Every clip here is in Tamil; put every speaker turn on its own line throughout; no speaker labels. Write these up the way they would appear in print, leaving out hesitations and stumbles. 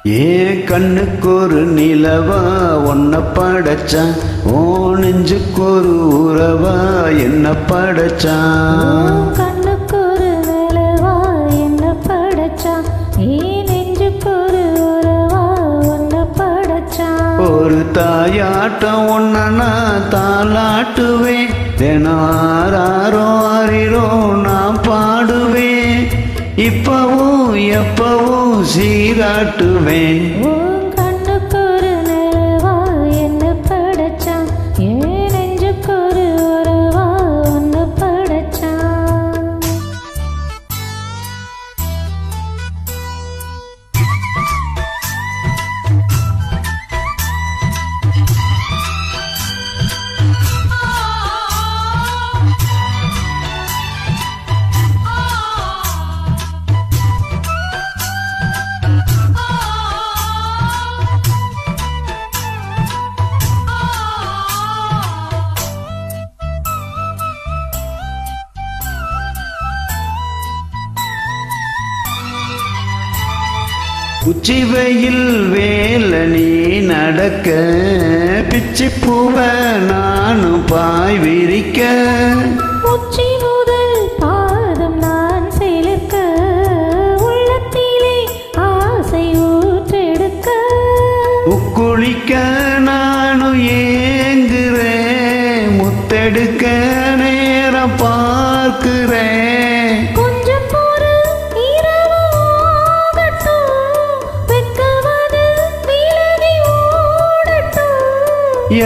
ஏ கண்ணுக்கு ஒரு நிலவா ஒன்ன படைச்சான், ஓ நெஞ்சுக்கு ஒரு உறவா என்ன படைச்சான்.
கண்ணுக்கு ஒரு நிலவா என்ன படைச்சான், ஏ நெஞ்சுக்கு ஒரு உறவா ஒன்ன படைச்சான்.
ஒரு தாயாட்டம் ஒன்ன நான் தாளாட்டுவேன், தினாரோ அறிரோ நான் பாடுவேன், இப்பவும் எப்பவும் சீராட்டுவேன்.
கண்ணுக்கு ஒரு நிலவா என்ன படைச்சான், ஏ நெஞ்சுக்கு ஒரு உறவா ஒன்ன படைச்சான்.
உச்சி வெயில் வேல நீ நடக்க, பிச்சி பூவ நானும் பாய் விரிக்க,
உச்சி முதல் பாதம் நான் செலுக்க, உள்ளத்திலே ஆசை ஊற்றெடுக்க,
உக்குளிக்க நானும் ஏங்குறேன், முத்தெடுக்க நேரம் பார்க்கிறேன்.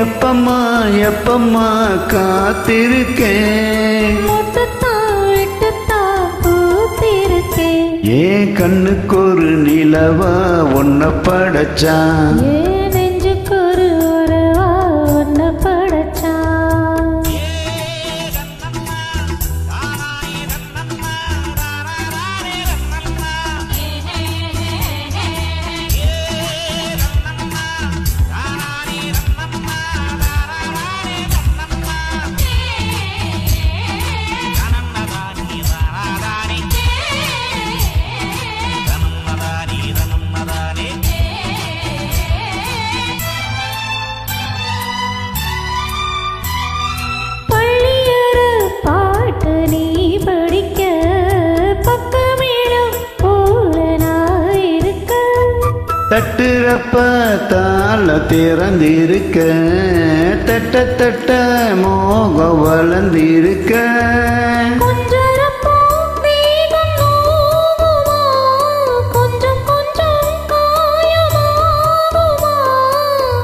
எப்பம்மா எப்பம்மா காத்திருக்கேன், ஏன் கண்ணுக்கு ஒரு நிலவா ஒன்ன படைச்சான்,
நெஞ்சுக்கு ஒரு உறவா ஒன்ன படைச்சான்.
தட்டுறப்ப தாள திறந்திருக்க, தட்ட தட்ட மோகம் வளர்ந்திருக்க,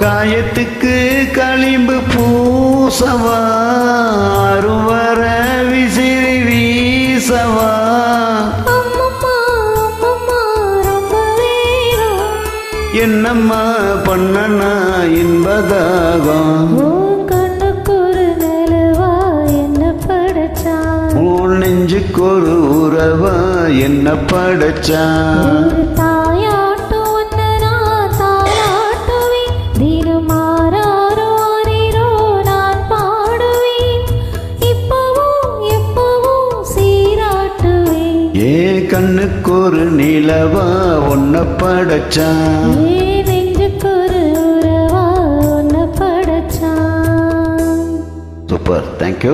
காயத்துக்கு களிம்பு பூசவா, அருவர விசிறி வீசவா, என்னம்மா பண்ணனா இன்பதாகம்.
கண்ணுக்கு ஒரு நிலவா என்ன படைச்சான்,
உன் நெஞ்சுக்கு ஒரு உறவா என்ன படைச்சான்.
தாயாட்டு ஒன்ன நான் தாளாட்டுவேன், தினமாறாரோ அறிரோ நான் பாடுவேன், இப்பவும் எப்பவும் சீராட்டுவேன்.
ஏ கண்ணுக்கு ஒரு நிலவா ஒன்ன படைச்சான்,
நெஞ்சுக்கு ஒரு உறவா ஒன்ன படைச்சான்.
Super, thank you.